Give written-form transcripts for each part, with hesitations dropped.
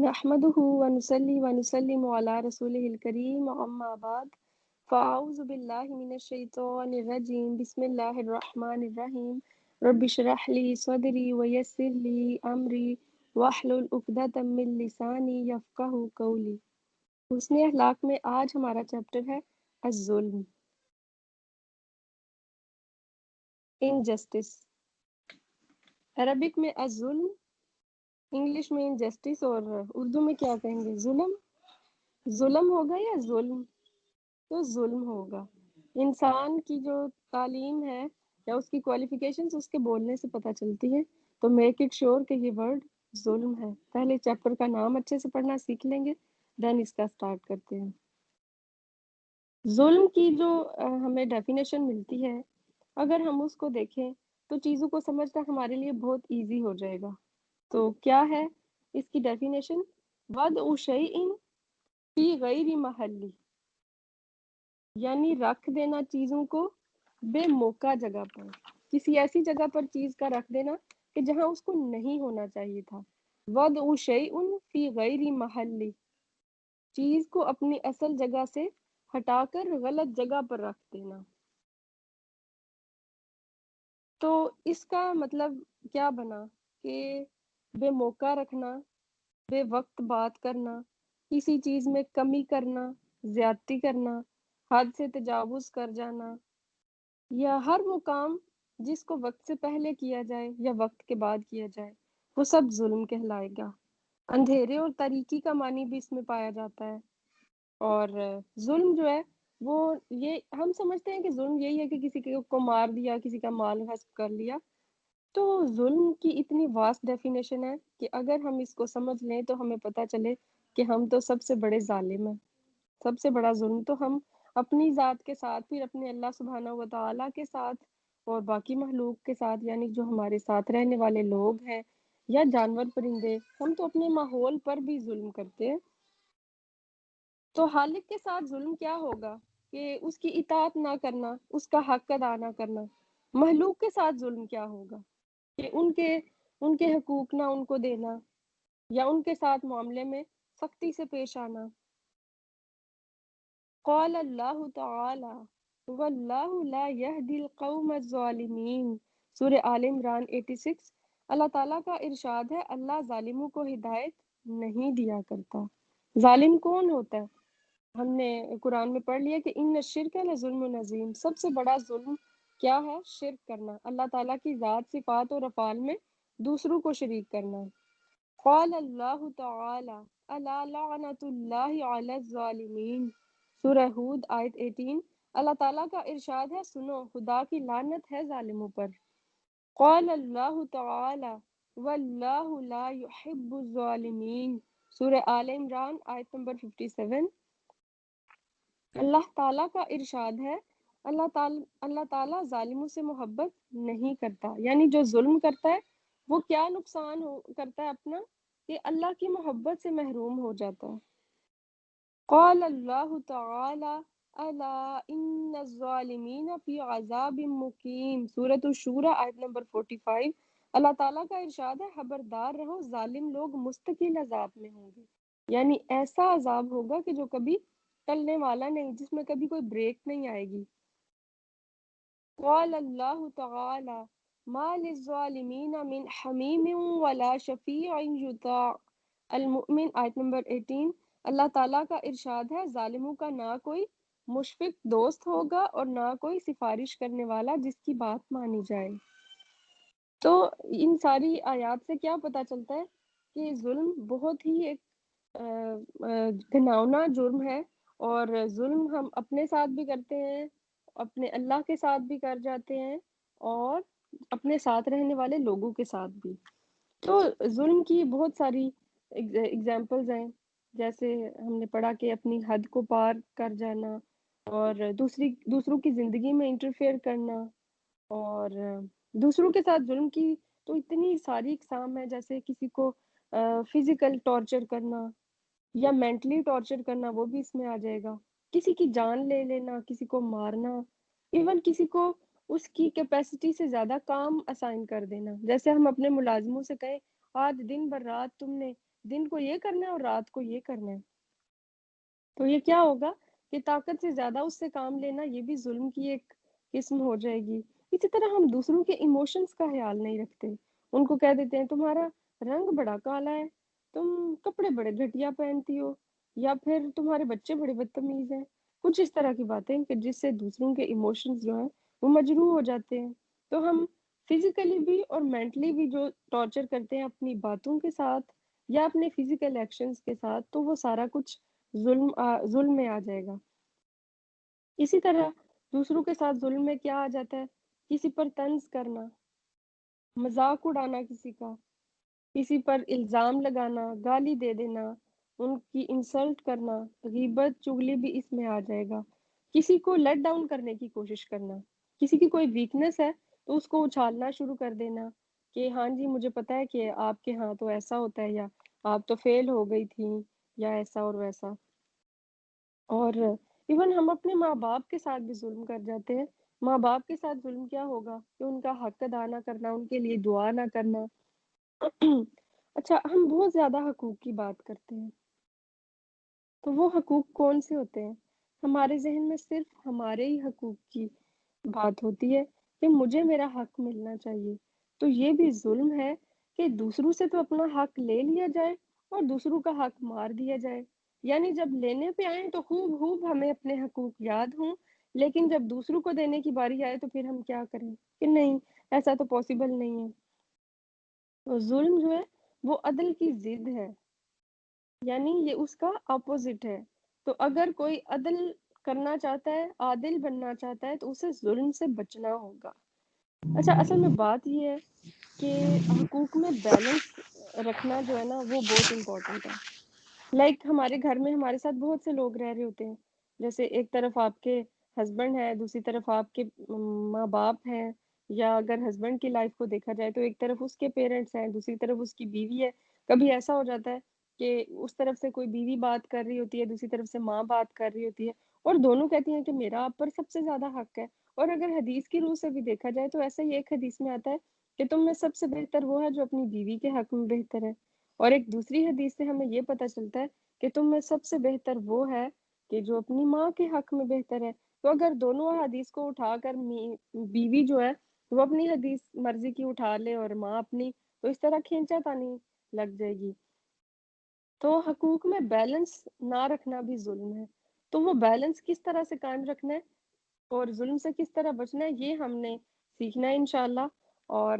نحمده ونصلي ونسلم على رسوله الكريم أما بعد فأعوذ بالله من الشيطان الرجيم بسم الله الرحمن الرحيم رب اشرح لي صدري ويسر لي أمري واحلل عقدة من لساني يفقهوا قولي. حسن اخلاق میں آج ہمارا چیپٹر ہے الظلم، انجسٹس. عربک میں الظلم، انگلش میں انجسٹس، اور اردو میں کیا کہیں گے؟ ظلم ہوگا یا ظلم؟ تو ظلم ہوگا. انسان کی جو تعلیم ہے یا اس کی کوالیفیکیشنز اس کے بولنے سے پتہ چلتی ہے. تو میک اٹ شور کہ یہ ورڈ ظلم ہے. پہلے چیپٹر کا نام اچھے سے پڑھنا سیکھ لیں گے، دین اس کا سٹارٹ کرتے ہیں. ظلم کی جو ہمیں ڈیفینیشن ملتی ہے، اگر ہم اس کو دیکھیں تو چیزوں کو سمجھنا ہمارے لیے بہت ایزی ہو جائے گا. تو کیا ہے اس کی ڈیفینیشن؟ وضع شیء فی غیر محلی، یعنی رکھ دینا چیزوں کو بے موقع جگہ پر، کسی ایسی جگہ پر چیز کا رکھ دینا کہ جہاں اس کو نہیں ہونا چاہیے تھا. وضع شیء فی غیر محلی، چیز کو اپنی اصل جگہ سے ہٹا کر غلط جگہ پر رکھ دینا. تو اس کا مطلب کیا بنا کہ بے موقع رکھنا، بے وقت بات کرنا، کسی چیز میں کمی کرنا، زیادتی کرنا، حد سے تجاوز کر جانا، یا ہر وہ کام جس کو وقت سے پہلے کیا جائے یا وقت کے بعد کیا جائے وہ سب ظلم کہلائے گا. اندھیرے اور تاریکی کا معنی بھی اس میں پایا جاتا ہے. اور ظلم جو ہے وہ یہ ہم سمجھتے ہیں کہ ظلم یہی ہے کہ کسی کو مار دیا، کسی کا مال غصب کر لیا. تو ظلم کی اتنی واسٹ ڈیفینیشن ہے کہ اگر ہم اس کو سمجھ لیں تو ہمیں پتہ چلے کہ ہم تو سب سے بڑے ظالم ہیں. سب سے بڑا ظلم تو ہم اپنی ذات کے ساتھ، پھر اپنے اللہ سبحانہ و تعالیٰ کے ساتھ اور باقی مخلوق کے ساتھ، یعنی جو ہمارے ساتھ رہنے والے لوگ ہیں یا جانور پرندے، ہم تو اپنے ماحول پر بھی ظلم کرتے ہیں. تو خالق کے ساتھ ظلم کیا ہوگا کہ اس کی اطاعت نہ کرنا، اس کا حق ادا نہ کرنا. مخلوق کے ساتھ ظلم کیا ہوگا کہ ان کے حقوق نہ ان کو دینا یا ان کے ساتھ معاملے میں سختی سے پیش آنا. قال اللہ تعالی واللہ لا يهدي القوم الظالمین، سورہ آل عمران 86. اللہ تعالیٰ کا ارشاد ہے اللہ ظالموں کو ہدایت نہیں دیا کرتا. ظالم کون ہوتا ہے؟ ہم نے قرآن میں پڑھ لیا کہ ان الشرک لظلم عظیم، سب سے بڑا ظلم کیا ہے؟ شرک کرنا، اللہ تعالیٰ کی ذات، صفات اور افعال میں دوسروں کو شریک کرنا. قال اللہ تعالی الا لعنت اللہ علی الظالمین، سورہ ہود آیت 18. اللہ تعالیٰ کا ارشاد ہے سنو خدا کی لعنت ہے ظالموں پر. قال اللہ تعالی واللہ لا يحب الظالمین، سورہ آل عمران آیت نمبر 57. اللہ تعالیٰ کا ارشاد ہے اللہ تعالیٰ ظالموں سے محبت نہیں کرتا، یعنی جو ظلم کرتا ہے وہ کیا نقصان کرتا ہے اپنا کہ اللہ کی محبت سے محروم ہو جاتا ہے. قال اللہ تعالی الا ان الظالمین فی عذاب مقیم، سورۃ الشورى آیت نمبر 45. اللہ تعالیٰ کا ارشاد ہے خبردار رہو ظالم لوگ مستقل عذاب میں ہوں گے، یعنی ایسا عذاب ہوگا کہ جو کبھی ٹلنے والا نہیں، جس میں کبھی کوئی بریک نہیں آئے گی. قال اللہ تعالی ما للظالمین من حمیم ولا شفیع یطاع، المؤمن آیت نمبر 18. اللہ تعالیٰ کا ارشاد ہے ظالموں کا نہ کوئی مشفق دوست ہوگا اور نہ کوئی سفارش کرنے والا جس کی بات مانی جائے. تو ان ساری آیات سے کیا پتہ چلتا ہے کہ ظلم بہت ہی ایک گھناؤنا جرم ہے، اور ظلم ہم اپنے ساتھ بھی کرتے ہیں، اپنے اللہ کے ساتھ بھی کر جاتے ہیں، اور اپنے ساتھ رہنے والے لوگوں کے ساتھ بھی. تو ظلم کی بہت ساری اگزامپلز ہیں، جیسے ہم نے پڑھا کہ اپنی حد کو پار کر جانا، اور دوسروں کی زندگی میں انٹرفیئر کرنا، اور دوسروں کے ساتھ ظلم کی تو اتنی ساری اقسام ہے، جیسے کسی کو فزیکل ٹارچر کرنا یا مینٹلی ٹارچر کرنا، وہ بھی اس میں آ جائے گا. کسی کی جان لے لینا، کسی کو مارنا، ایون کسی کو اس کی کیپیسٹی سے زیادہ کام اسائن کر دینا. جیسے ہم اپنے ملازموں سے کہیں آج دن بھر رات تم نے دن کو یہ کرنا ہے اور رات کو یہ کرنا ہے، تو یہ کیا ہوگا کہ طاقت سے زیادہ اس سے کام لینا یہ بھی ظلم کی ایک قسم ہو جائے گی۔ اسی طرح ہم دوسروں کے ایموشنز کا خیال نہیں رکھتے، ان کو کہہ دیتے ہیں تمہارا رنگ بڑا کالا ہے، تم کپڑے بڑے گھٹیا پہنتی ہو، یا پھر تمہارے بچے بڑے بدتمیز ہیں، کچھ اس طرح کی باتیں کہ جس سے دوسروں کے ایموشنز جو ہیں وہ مجروح ہو جاتے ہیں۔ تو ہم فزیکلی بھی اور مینٹلی بھی جو ٹارچر کرتے ہیں اپنی باتوں کے ساتھ یا اپنے فزیکل ایکشنز کے ساتھ، تو وہ سارا کچھ ظلم میں آ جائے گا۔ اسی طرح دوسروں کے ساتھ ظلم میں کیا آ جاتا ہے، کسی پر طنز کرنا، مذاق اڑانا کسی کا، کسی پر الزام لگانا، گالی دے دینا، ان کی انسلٹ کرنا، غیبت چغلی بھی اس میں آ جائے گا۔ کسی کو لیٹ ڈاؤن کرنے کی کوشش کرنا، کسی کی کوئی ویکنس ہے تو اس کو اچھالنا شروع کر دینا کہ ہاں جی مجھے پتا ہے کہ آپ کے ہاں تو ایسا ہوتا ہے، یا آپ تو فیل ہو گئی تھی، یا ایسا اور ویسا۔ اور ایون ہم اپنے ماں باپ کے ساتھ بھی ظلم کر جاتے ہیں۔ ماں باپ کے ساتھ ظلم کیا ہوگا کہ ان کا حق ادا نہ کرنا، ان کے لیے دعا نہ کرنا۔ اچھا، ہم بہت زیادہ حقوق کی بات کرتے ہیں، تو وہ حقوق کون سے ہوتے ہیں؟ ہمارے ذہن میں صرف ہمارے ہی حقوق کی بات ہوتی ہے کہ مجھے میرا حق ملنا چاہیے، تو یہ بھی ظلم ہے کہ دوسروں سے تو اپنا حق لے لیا جائے اور دوسروں کا حق مار دیا جائے۔ یعنی جب لینے پہ آئیں تو خوب خوب ہمیں اپنے حقوق یاد ہوں، لیکن جب دوسروں کو دینے کی باری آئے تو پھر ہم کیا کریں کہ نہیں، ایسا تو پاسبل نہیں ہے۔ تو ظلم جو ہے وہ عدل کی ضد ہے، یعنی یہ اس کا اپوزٹ ہے۔ تو اگر کوئی عدل کرنا چاہتا ہے، عادل بننا چاہتا ہے، تو اسے ظلم سے بچنا ہوگا۔ اچھا، اصل میں بات یہ ہے کہ حقوق میں بیلنس رکھنا جو ہے نا وہ بہت امپورٹنٹ ہے۔ لائک ہمارے گھر میں ہمارے ساتھ بہت سے لوگ رہ رہے ہوتے ہیں، جیسے ایک طرف آپ کے ہسبینڈ ہے، دوسری طرف آپ کے ماں باپ ہیں، یا اگر ہسبینڈ کی لائف کو دیکھا جائے تو ایک طرف اس کے پیرنٹس ہیں، دوسری طرف اس کی بیوی ہے۔ کبھی ایسا ہو جاتا ہے کہ اس طرف سے کوئی بیوی بات کر رہی ہوتی ہے، دوسری طرف سے ماں بات کر رہی ہوتی ہے، اور دونوں کہتی ہیں کہ میرا آپ پر سب سے زیادہ حق ہے۔ اور اگر حدیث کی روح سے بھی دیکھا جائے تو ایسا ہی ایک حدیث میں آتا ہے کہ تم میں سب سے بہتر وہ ہے جو اپنی بیوی کے حق میں بہتر ہے، اور ایک دوسری حدیث سے ہمیں یہ پتہ چلتا ہے کہ تم میں سب سے بہتر وہ ہے کہ جو اپنی ماں کے حق میں بہتر ہے۔ تو اگر دونوں حدیث کو اٹھا کر بیوی جو ہے وہ اپنی حدیث مرضی کی اٹھا لے اور ماں اپنی، تو اس طرح کھینچا تانی لگ جائے گی۔ تو حقوق میں بیلنس نہ رکھنا بھی ظلم ہے۔ تو وہ بیلنس کس طرح سے قائم رکھنا ہے اور ظلم سے کس طرح بچنا ہے، یہ ہم نے سیکھنا ہے انشاءاللہ۔ اور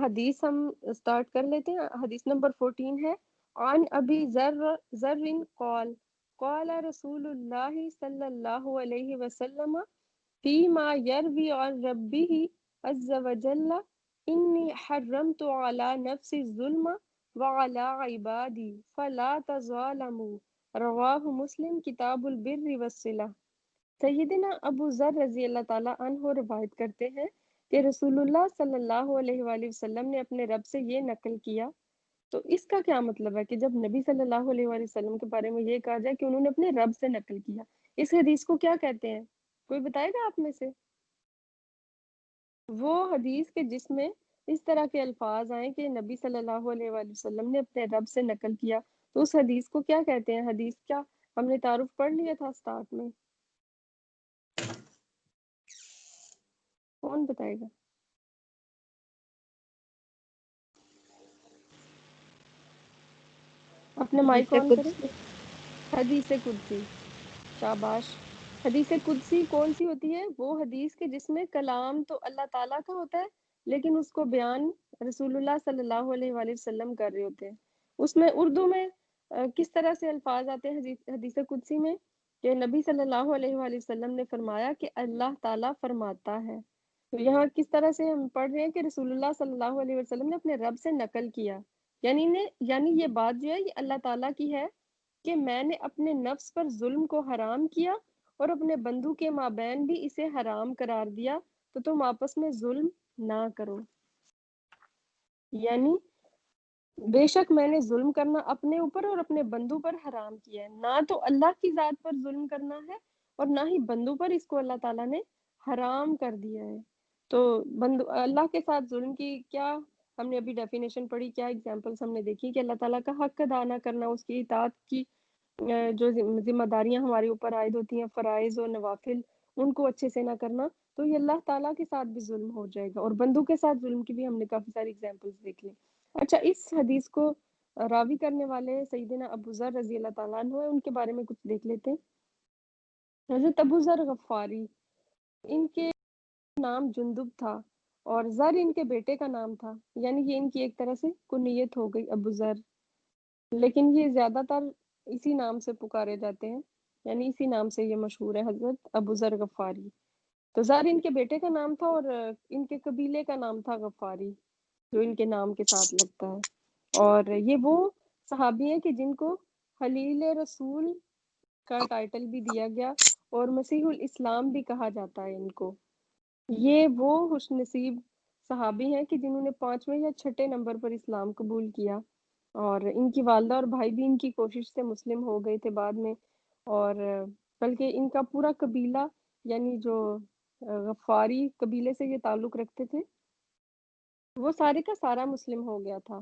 حدیث ہم سٹارٹ کر لیتے ہیں۔ حدیث نمبر 14 ہے، عن ابی ذر قال قال رسول اللہ صلی اللہ علیہ وسلم فيما يروي عن ربه عز وجل إني حرمت على نفسي الظلم وعلى عبادي فلا تظالموا، رواہ مسلم کتاب البر والصلہ۔ سیدنا ابو ذر رضی اللہ تعالیٰ عنہ روایت کرتے ہیں کہ رسول اللہ صلی اللہ علیہ وآلہ وسلم نے اپنے رب سے یہ نقل کیا۔ تو اس کا کیا مطلب ہے کہ جب نبی صلی اللہ علیہ وآلہ وسلم کے بارے میں یہ کہا جائے کہ انہوں نے اپنے رب سے نقل کیا، اس حدیث کو کیا کہتے ہیں؟ کوئی بتائے گا آپ میں سے؟ وہ حدیث کے جس میں اس طرح کے الفاظ آئیں کہ نبی صلی اللہ علیہ وآلہ وسلم نے اپنے رب سے نقل کیا، تو اس حدیث کو کیا کہتے ہیں؟ حدیث کیا ہم نے تعارف پڑھ لیا تھا سٹارٹ میں، کون بتائے گا؟ اپنے مائک حدیث آن کریں۔ قدسی۔ حدیث قدسی، شاباش۔ حدیث قدسی کون سی ہوتی ہے؟ وہ حدیث کے جس میں کلام تو اللہ تعالیٰ کا ہوتا ہے لیکن اس کو بیان رسول اللہ صلی اللہ علیہ وآلہ وسلم کر رہے ہوتے ہیں۔ اس میں اردو میں کس طرح سے الفاظ آتے ہیں حدیث قدسی میں کہ نبی صلی اللہ علیہ وآلہ وسلم نے فرمایا کہ اللہ تعالیٰ فرماتا ہے۔ تو یہاں کس طرح سے ہم پڑھ رہے ہیں کہ رسول اللہ صلی اللہ علیہ وسلم نے اپنے رب سے نقل کیا، یعنی یہ بات جو ہے یہ اللہ تعالیٰ کی ہے کہ میں نے اپنے نفس پر ظلم کو حرام کیا اور اپنے بندوں کے مابین بھی اسے حرام قرار دیا، تو تم آپس میں ظلم نہ کرو۔ یعنی بے شک میں نے ظلم کرنا اپنے اوپر اور اپنے بندوں پر حرام کیا ہے، نہ تو اللہ کی ذات پر ظلم کرنا ہے اور نہ ہی بندوں پر، اس کو اللہ تعالیٰ نے حرام کر دیا ہے۔ تو اللہ کے ساتھ ظلم کی کیا ہم نے ابھی ڈیفینیشن پڑھی، کیا ایگزامپلس ہم نے دیکھی کہ اللہ تعالیٰ کا حق ادا نہ کرنا، اس کی اطاعت کی جو ذمہ داریاں ہمارے اوپر عائد ہوتی ہیں، فرائض اور نوافل، ان کو اچھے سے نہ کرنا، تو یہ اللہ تعالیٰ کے ساتھ بھی ظلم ہو جائے گا، اور بندوں کے ساتھ ظلم کی بھی ہم نے کافی ساری ایگزامپلس دیکھ لی۔ اچھا، اس حدیث کو راوی کرنے والے سیدنا ابو ذر رضی اللہ تعالیٰ عنہ ہیں، ان کے بارے میں کچھ دیکھ لیتے ہیں۔ حضرت ابو ذر غفاری، ان کے نام جندب تھا اور ذر ان کے بیٹے کا نام تھا، یعنی یہ ان کی ایک طرح سے کنیت ہو گئی ابو ذر، لیکن یہ زیادہ تر اسی نام سے پکارے جاتے ہیں، یعنی اسی نام سے یہ مشہور ہے، حضرت ابو ذر غفاری۔ تو ذر ان کے بیٹے کا نام تھا اور ان کے قبیلے کا نام تھا غفاری، جو ان کے نام کے ساتھ لگتا ہے، اور یہ وہ صحابی ہیں کہ جن کو خلیل رسول کا ٹائٹل بھی دیا گیا اور مسیح الاسلام بھی کہا جاتا ہے ان کو۔ یہ وہ خوش نصیب صحابی ہیں کہ جنہوں نے 5ویں یا 6 نمبر پر اسلام قبول کیا، اور ان کی والدہ اور بھائی بھی ان کی کوشش سے مسلم ہو گئے تھے بعد میں، اور بلکہ ان کا پورا قبیلہ، یعنی جو غفاری قبیلے سے یہ تعلق رکھتے تھے، وہ سارے کا سارا مسلم ہو گیا تھا۔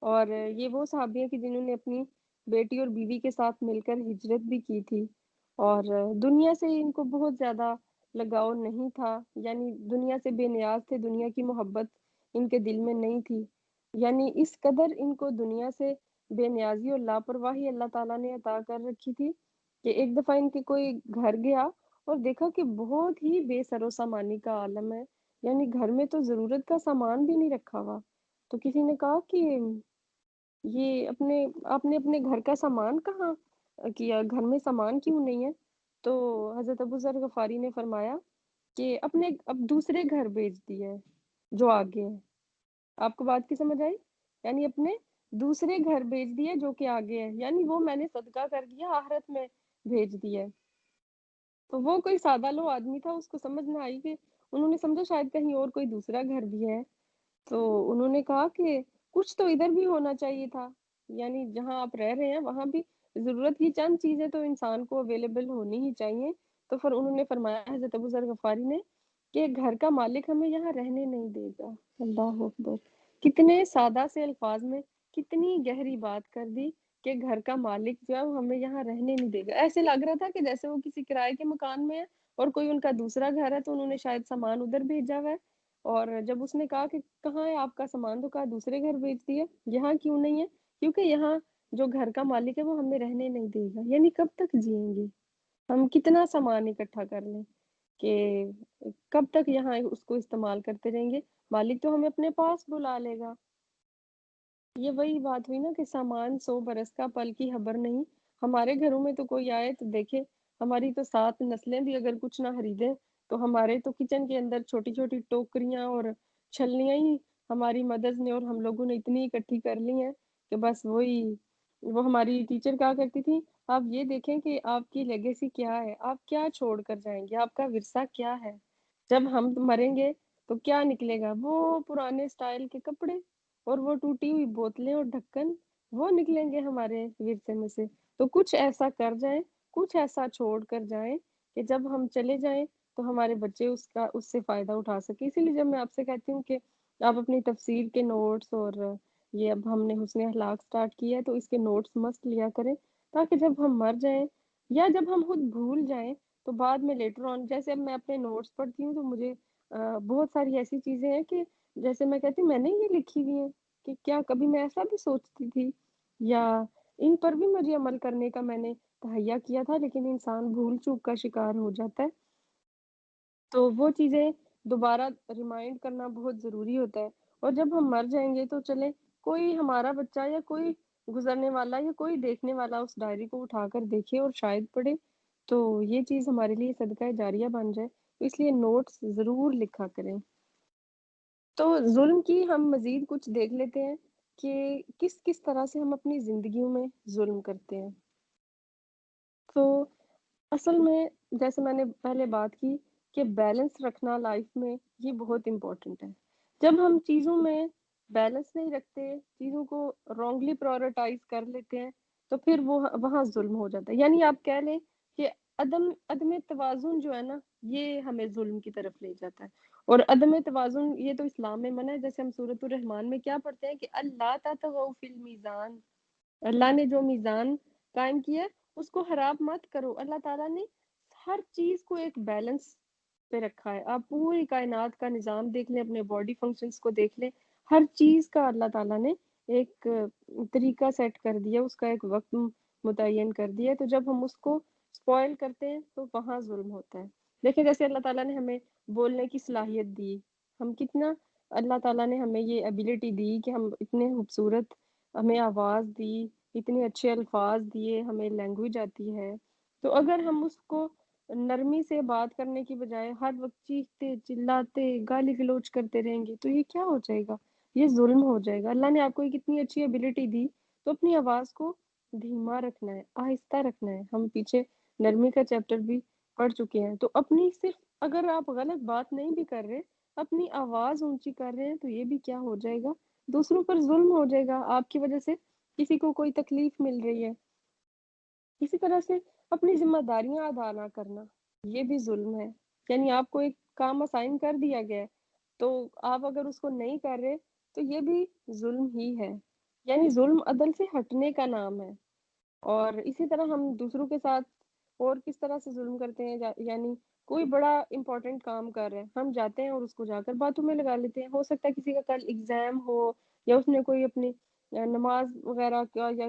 اور یہ وہ صحابی ہیں کہ جنہوں نے اپنی بیٹی اور بیوی کے ساتھ مل کر ہجرت بھی کی تھی، اور دنیا سے ان کو بہت زیادہ لگاؤ نہیں تھا، یعنی دنیا سے بے نیاز تھے، دنیا کی محبت ان کے دل میں نہیں تھی، یعنی اس قدر ان کو دنیا سے بے نیازی اور لاپرواہی اللہ تعالیٰ نے عطا کر رکھی تھی کہ ایک دفعہ ان کے کوئی گھر گیا اور دیکھا کہ بہت ہی بے سر و سامانی کا عالم ہے، یعنی گھر میں تو ضرورت کا سامان بھی نہیں رکھا ہوا۔ تو کسی نے کہا کہ یہ آپ نے اپنے گھر کا سامان کہاں کیا، گھر میں سامان کیوں نہیں ہے؟ تو حضرت ابو ذر غفاری نے فرمایا کہ اپنے اب دوسرے گھر بھیج دیے جو آگے ہیں۔ آپ کو بات کی سمجھ آئی؟ یعنی اپنے دوسرے گھر بھیج دیے جو کہ آگے ہے، یعنی وہ میں نے صدقہ کر دیا، آخرت میں بھیج دیا۔ تو وہ کوئی سادہ لو آدمی تھا، اس کو سمجھ نہ آئی کہ انہوں نے سمجھا شاید کہیں اور کوئی دوسرا گھر بھی ہے، تو انہوں نے کہا کہ کچھ تو ادھر بھی ہونا چاہیے تھا، یعنی جہاں آپ رہ رہے ہیں وہاں بھی ضرورت کی چند چیزیں تو انسان کو اویلیبل ہونی ہی چاہیے۔ تو پھر انہوں نے فرمایا حضرت ابو ذر غفاری نے کہ گھر کا مالک ہمیں یہاں رہنے نہیں دے گا۔ اللہ اکبر! کتنے سادہ سے الفاظ میں کتنی گہری بات کر دی کہ گھر کا مالک جو ہے وہ ہمیں یہاں رہنے نہیں دے گا۔ ایسے لگ رہا تھا کہ جیسے وہ کسی کرائے کے مکان میں ہے اور کوئی ان کا دوسرا گھر ہے، تو انہوں نے شاید سامان ادھر بھیجا ہوا ہے، اور جب اس نے کہا کہ کہاں ہے آپ کا سامان، تو کہا دوسرے گھر بھیج دیے، یہاں کیوں نہیں ہے؟ کیونکہ یہاں جو گھر کا مالک ہے وہ ہمیں رہنے نہیں دے گا۔ یعنی کب تک جئیں گے ہم، کتنا سامان اکٹھا کر لیں کہ کب تک یہاں اس کو استعمال کرتے رہیں گے؟ مالک تو ہمیں اپنے پاس بلا لے گا۔ یہ وہی بات ہوئی نا کہ سامان 100 برس کا پل کی خبر نہیں۔ ہمارے گھروں میں تو کوئی آئے تو دیکھے، ہماری تو 7 نسلیں بھی اگر کچھ نہ خریدیں تو ہمارے تو کچن کے اندر چھوٹی چھوٹی ٹوکریاں اور چھلنیاں ہی ہماری مدرس نے اور ہم لوگوں نے اتنی اکٹھی کر لی ہیں کہ بس وہی، وہ ہماری ٹیچر کہا کرتی تھی، آپ یہ دیکھیں کہ آپ کی لیگیسی کیا ہے، آپ کیا چھوڑ کر جائیں گے، آپ کا ورثہ کیا ہے۔ جب ہم مریں گے تو کیا نکلے گا؟ وہ پرانے سٹائل کے کپڑے اور وہ ٹوٹی ہوئی بوتلیں اور ڈھکن، وہ نکلیں گے ہمارے ورثے میں سے۔ تو کچھ ایسا کر جائیں، کچھ ایسا چھوڑ کر جائیں کہ جب ہم چلے جائیں تو ہمارے بچے اس سے فائدہ اٹھا سکیں۔ اسی لیے جب میں آپ سے کہتی ہوں کہ آپ اپنی تفسیر کے نوٹس، اور یہ اب ہم نے حسن اخلاق سٹارٹ کیا ہے تو اس کے نوٹس مست لیا کریں، تاکہ جب ہم مر جائیں یا جب ہم خود بھول جائیں تو بعد میں لیٹر آن، جیسے اب میں اپنے نوٹس پڑھتی ہوں تو مجھے بہت ساری ایسی چیزیں ہیں کہ جیسے میں کہتی ہوں میں نے یہ لکھی ہوئی ہیں کہ کیا کبھی میں ایسا بھی سوچتی تھی، یا ان پر بھی مجھے عمل کرنے کا میں نے تہیہ کیا تھا، لیکن انسان بھول چوک کا شکار ہو جاتا ہے، تو وہ چیزیں دوبارہ ریمائنڈ کرنا بہت ضروری ہوتا ہے۔ اور جب ہم مر جائیں گے تو چلے کوئی ہمارا بچہ یا کوئی گزرنے والا یا کوئی دیکھنے والا اس ڈائری کو اٹھا کر دیکھے اور شاید پڑھے، تو یہ چیز ہمارے لیے صدقہ جاریہ بن جائے، اس لیے نوٹس ضرور لکھا کریں۔ تو ظلم کی ہم مزید کچھ دیکھ لیتے ہیں کہ کس کس طرح سے ہم اپنی زندگیوں میں ظلم کرتے ہیں۔ تو اصل میں جیسے میں نے پہلے بات کی کہ بیلنس رکھنا لائف میں یہ بہت امپورٹنٹ ہے۔ جب ہم چیزوں میں بیلنس نہیں رکھتے، چیزوں کو رانگلی پرائورٹائز کر لیتے ہیں، تو پھر وہ وہاں ظلم ہو جاتا ہے۔ یعنی آپ کہہ لیں کہ عدم توازن جو ہے نا، یہ ہمیں ظلم کی طرف لے جاتا ہے۔ اور عدم توازن یہ تو اسلام میں منع ہے، جیسے ہم سورۃ الرحمن میں کیا پڑھتے ہیں کہ اللہ تطغوا فی المیزان، اللہ نے جو میزان قائم کیا ہے اس کو خراب مت کرو۔ اللہ تعالیٰ نے ہر چیز کو ایک بیلنس پہ رکھا ہے، آپ پوری کائنات کا نظام دیکھ لیں، اپنے باڈی فنکشنز کو دیکھ لیں، ہر چیز کا اللہ تعالیٰ نے ایک طریقہ سیٹ کر دیا، اس کا ایک وقت متعین کر دیا ہے، تو جب ہم اس کو سپوائل کرتے ہیں تو وہاں ظلم ہوتا ہے۔ دیکھیں جیسے اللہ تعالیٰ نے ہمیں بولنے کی صلاحیت دی، ہم کتنا، اللہ تعالیٰ نے ہمیں یہ ایبیلٹی دی کہ ہم اتنے خوبصورت، ہمیں آواز دی، اتنے اچھے الفاظ دیے، ہمیں لینگویج آتی ہے، تو اگر ہم اس کو نرمی سے بات کرنے کی بجائے ہر وقت چیختے چلاتے گالی گلوچ کرتے رہیں گے تو یہ کیا ہو جائے گا؟ یہ ظلم ہو جائے گا۔ اللہ نے آپ کو ایک اتنی اچھی ایبیلٹی دی تو اپنی آواز کو دھیما رکھنا ہے، آہستہ رکھنا ہے۔ ہم پیچھے نرمی کا چیپٹر بھی پڑھ چکے ہیں، تو اپنی صرف اگر آپ غلط بات نہیں بھی کر رہے، اپنی آواز اونچی کر رہے ہیں تو یہ بھی کیا ہو جائے گا؟ دوسروں پر ظلم ہو جائے گا، آپ کی وجہ سے کسی کو کوئی تکلیف مل رہی ہے۔ اسی طرح سے اپنی ذمہ داریاں ادا نہ کرنا، یہ بھی ظلم ہے۔ یعنی آپ کو ایک کام اسائن کر دیا گیا ہے تو آپ اگر اس کو نہیں کر رہے تو یہ بھی ظلم ہی ہے۔ یعنی ظلم عدل سے ہٹنے کا نام ہے۔ اور اسی طرح ہم دوسروں کے ساتھ اور کس طرح سے ظلم کرتے ہیں، یعنی کوئی بڑا امپورٹنٹ کام کر رہے ہیں، ہم جاتے ہیں اور اس کو جا کر باتوں میں لگا لیتے ہیں۔ ہو سکتا ہے کسی کا کل ایگزام ہو، یا اس نے کوئی اپنی نماز وغیرہ کا یا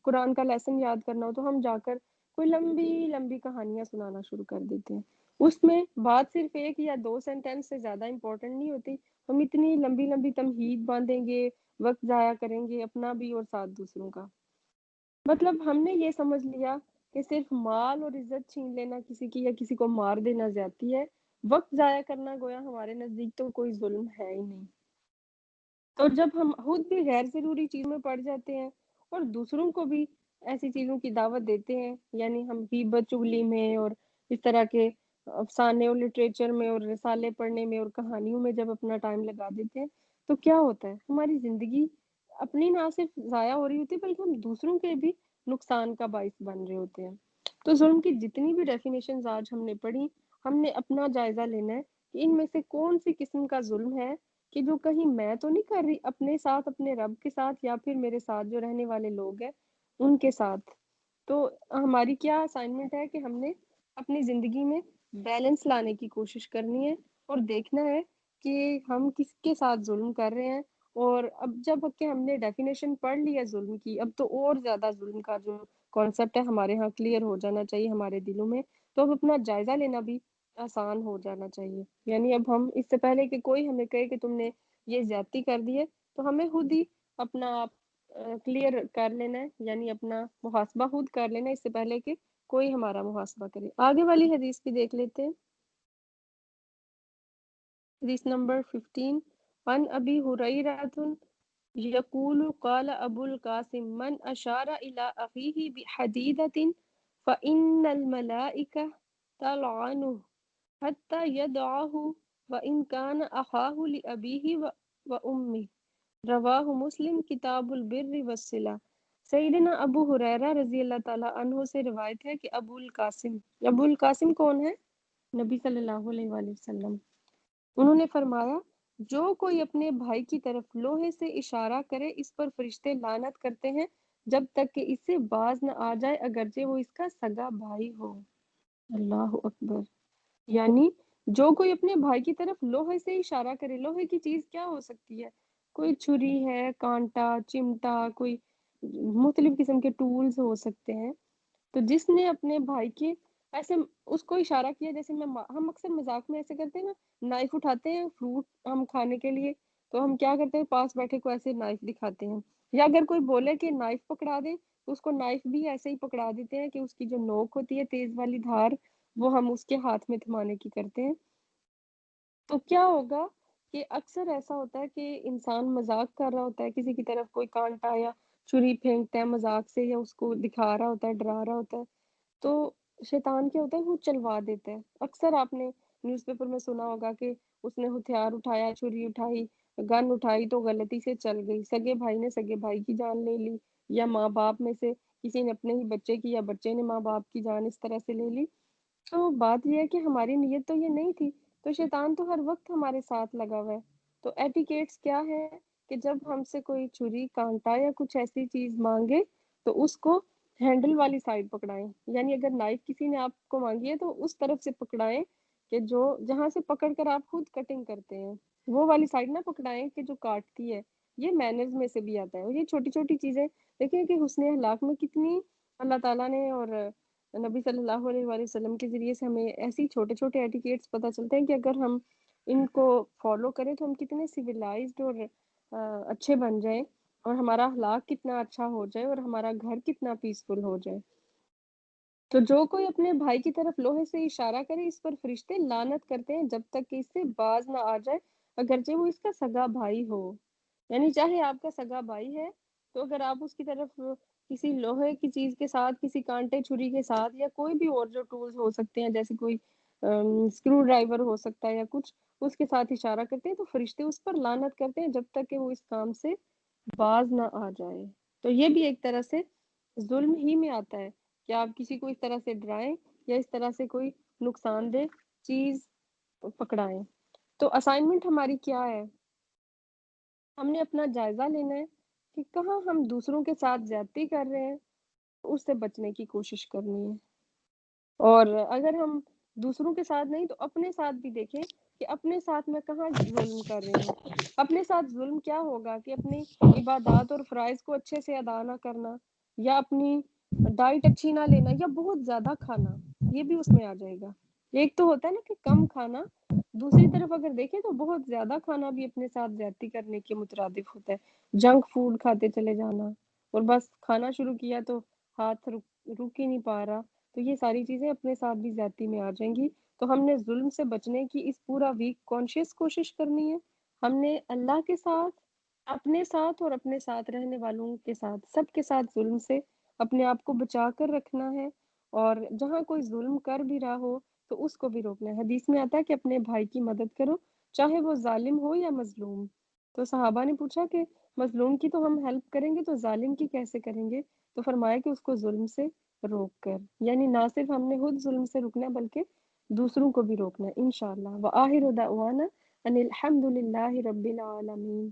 قرآن کا لیسن یاد کرنا ہو، تو ہم جا کر کوئی لمبی لمبی کہانیاں سنانا شروع کر دیتے ہیں۔ اس میں بات صرف ایک یا دو سینٹینس سے زیادہ امپورٹنٹ نہیں ہوتی، ہم اتنی لمبی لمبی تمہید باندھیں گے، وقت ضائع کریں گے اپنا بھی اور ساتھ دوسروں کا۔ مطلب ہم نے یہ سمجھ لیا کہ صرف مال اور عزت چھین لینا کسی کی یا کسی کو مار دینا زیادتی ہے، وقت ضائع کرنا گویا ہمارے نزدیک تو کوئی ظلم ہے ہی نہیں۔ تو جب ہم خود بھی غیر ضروری چیزوں میں پڑ جاتے ہیں اور دوسروں کو بھی ایسی چیزوں کی دعوت دیتے ہیں، یعنی ہم غیبت چغلی میں اور اس طرح کے افسانے اور لٹریچر میں اور رسالے پڑھنے میں اور کہانیوں میں جب اپنا ٹائم لگا دیتے ہیں، تو کیا ہوتا ہے؟ ہماری زندگی اپنی نہ صرف ضائع ہو رہی ہوتی ہے بلکہ ہم دوسروں کے بھی نقصان کا باعث بن رہے ہوتے ہیں۔ تو ظلم کی جتنی بھی ڈیفینیشنز آج ہم نے پڑھی، ہم نے اپنا جائزہ لینا ہے کہ ان میں سے کون سی قسم کا ظلم ہے کہ جو کہیں میں تو نہیں کر رہی اپنے ساتھ، اپنے رب کے ساتھ، یا پھر میرے ساتھ جو رہنے والے لوگ ہیں ان کے ساتھ۔ تو ہماری کیا اسائنمنٹ ہے کہ ہم نے اپنی زندگی میں بیلنس لانے کی کوشش کرنی ہے اور دیکھنا ہے کہ ہم کس کے ساتھ ظلم کر رہے ہیں۔ اور اب جب کہ ہم نے ڈیفینیشن پڑھ لی ہے ظلم کی، اب تو اور زیادہ ظلم کا جو کانسیپٹ ہے ہمارے ہاں کلیئر ہو جانا چاہیے ہمارے دلوں میں، تو اب اپنا جائزہ لینا بھی آسان ہو جانا چاہیے۔ یعنی اب ہم اس سے پہلے کہ کوئی ہمیں کہے کہ تم نے یہ زیادتی کر دی ہے، تو ہمیں خود ہی اپنا آپ کلیئر کر لینا ہے، یعنی اپنا محاسبہ خود کر لینا ہے اس سے پہلے کہ کوئی ہمارا محاسبہ کرے۔ آگے والی حدیث بھی دیکھ لیتے ہیں، حدیث نمبر 15، عن ابی ہریرہ یقول قال ابو القاسم من اشار الى اخیہ بحدیدۃ فإن الملائکہ تلعنہ حتی یدعہ وإن کان اخاہ لأبیہ وأمہ، رواہ مسلم کتاب البر والصلہ۔ سیدنا ابو ہریرہ رضی اللہ تعالیٰ عنہ سے روایت ہے کہ ابو القاسم کون ہے؟ نبی صلی اللہ علیہ وآلہ وسلم۔ انہوں نے فرمایا جو کوئی اپنے بھائی کی طرف لوہے سے اشارہ کرے اس پر فرشتے لعنت کرتے ہیں جب تک کہ اس سے باز نہ آ جائے اگرچہ وہ اس کا سگا بھائی ہو۔ اللہ اکبر! یعنی جو کوئی اپنے بھائی کی طرف لوہے سے اشارہ کرے، لوہے کی چیز کیا ہو سکتی ہے؟ کوئی چھری ہے، کانٹا، چمٹا، کوئی مختلف قسم کے ٹولز ہو سکتے ہیں۔ تو جس نے اپنے بھائی کے ایسے اس کو اشارہ کیا، جیسے ہم اکثر مذاق میں ایسے کرتے ہیں نا، نائف اٹھاتے ہیں فروٹ ہم کھانے کے لیے، تو ہم کیا کرتے ہیں پاس بیٹھے کو ایسے نائف دکھاتے ہیں، یا اگر کوئی بولے کہ نائف پکڑا دے تو اس کو نائف بھی ایسے ہی پکڑا دیتے ہیں کہ اس کی جو نوک ہوتی ہے تیز والی دھار وہ ہم اس کے ہاتھ میں تھمانے کی کرتے ہیں۔ تو کیا ہوگا کہ اکثر ایسا ہوتا ہے کہ انسان مذاق کر رہا ہوتا ہے، کسی کی طرف کوئی کانٹا یا چھری پھینکتا ہے مذاق سے، یا اس کو دکھا رہا ہوتا ہے، ڈرا رہا ہوتا ہے، تو شیطان کیا ہوتا ہے وہ چلوا دیتا ہے۔ اکثر آپ نے نیوز پیپر میں سنا ہوگا کہ اس نے ہتھیار اٹھایا، چھری اٹھائی، گن اٹھائی تو غلطی سے چل گئی، سگے بھائی نے سگے بھائی کی جان لے لی، یا ماں باپ میں سے کسی نے اپنے ہی بچے کی، یا بچے نے ماں باپ کی جان اس طرح سے لے لی۔ تو بات یہ ہے کہ ہماری نیت تو یہ نہیں تھی، تو شیطان تو ہر وقت ہمارے ساتھ لگا ہوا ہے۔ تو ایٹیکیٹس کیا ہے کہ جب ہم سے کوئی چھری کانٹا یا کچھ ایسی چیز مانگے تو اس کو ہینڈل والی سائڈ پکڑائیں، یعنی اگر نائف کسی نے آپ کو مانگی ہے تو اس طرف سے پکڑائیں کہ جو جہاں سے پکڑ کر آپ خود کٹنگ کرتے ہیں وہ والی سائڈ نہ پکڑائیں کہ جو کاٹتی ہے۔ یہ مینرز میں سے بھی آتا ہے، اور یہ چھوٹی چھوٹی چیزیں دیکھیں کہ حسن اخلاق میں کتنی اللہ تعالیٰ نے اور نبی صلی اللہ علیہ وآلہ وسلم کے ذریعے سے ہمیں ایسی چھوٹے چھوٹے ایٹیکیٹس پتہ چلتے ہیں کہ اگر ہم ان کو فالو کریں تو ہم کتنے سویلائزڈ اور اچھے بن جائیں، اور ہمارا اخلاق کتنا اچھا ہو جائے، اور ہمارا گھر کتنا پیسفل ہو جائے۔ تو جو کوئی اپنے بھائی کی طرف لوہے سے اشارہ کرے اس پر فرشتے لعنت کرتے ہیں جب تک کہ اس سے باز نہ آ جائے، اگرچہ وہ اس کا سگا بھائی ہو۔ یعنی چاہے آپ کا سگا بھائی ہے تو اگر آپ اس کی طرف کسی لوہے کی چیز کے ساتھ، کسی کانٹے چھری کے ساتھ، یا کوئی بھی اور جو ٹولز ہو سکتے ہیں جیسے کوئی اسکرو ڈرائیور ہو سکتا ہے یا کچھ، اس کے ساتھ اشارہ کرتے ہیں تو فرشتے اس پر لعنت کرتے ہیں جب تک کہ وہ اس کام سے باز نہ آ جائے۔ تو یہ بھی ایک طرح سے ظلم ہی میں آتا ہے کہ آپ کسی کو اس طرح سے ڈرائیں یا اس طرح سے کوئی نقصان دہ چیز پکڑائیں۔ تو اسائنمنٹ ہماری کیا ہے؟ ہم نے اپنا جائزہ لینا ہے کہ کہاں ہم دوسروں کے ساتھ زیادتی کر رہے ہیں، اس سے بچنے کی کوشش کرنی ہے۔ اور اگر ہم دوسروں کے ساتھ نہیں تو اپنے ساتھ بھی دیکھیں کہ اپنے ساتھ میں کہاں ظلم کر رہی ہوں۔ اپنے ساتھ ظلم کیا ہوگا کہ اپنی عبادات اور فرائض کو اچھے سے ادا نہ کرنا، یا اپنی ڈائٹ اچھی نہ لینا، یا بہت زیادہ کھانا، یہ بھی اس میں آ جائے گا۔ ایک تو ہوتا ہے نا کہ کم کھانا، دوسری طرف اگر دیکھیں تو بہت زیادہ کھانا بھی اپنے ساتھ زیادتی کرنے کے مترادف ہوتا ہے۔ جنک فوڈ کھاتے چلے جانا، اور بس کھانا شروع کیا تو ہاتھ رک ہی نہیں پا رہا، تو یہ ساری چیزیں اپنے ساتھ بھی زیادتی میں آ جائیں گی۔ تو ہم نے ظلم سے بچنے کی اس پورا ویک کانشیس کوشش کرنی ہے۔ ہم نے اللہ کے ساتھ، اپنے ساتھ، اور اپنے ساتھ رہنے والوں کے ساتھ، سب کے ساتھ ظلم سے اپنے آپ کو بچا کر رکھنا ہے، اور جہاں کوئی ظلم کر بھی رہا ہو تو اس کو بھی روکنا ہے۔ حدیث میں آتا ہے کہ اپنے بھائی کی مدد کرو چاہے وہ ظالم ہو یا مظلوم۔ تو صحابہ نے پوچھا کہ مظلوم کی تو ہم ہیلپ کریں گے تو ظالم کی کیسے کریں گے؟ تو فرمایا کہ اس کو ظلم سے روک کر، یعنی نہ صرف ہم نے خود ظلم سے رکنا ہے بلکہ دوسروں کو بھی روکنا ہے انشاءاللہ۔ وآخر دعوانا ان الحمد للہ رب العالمین۔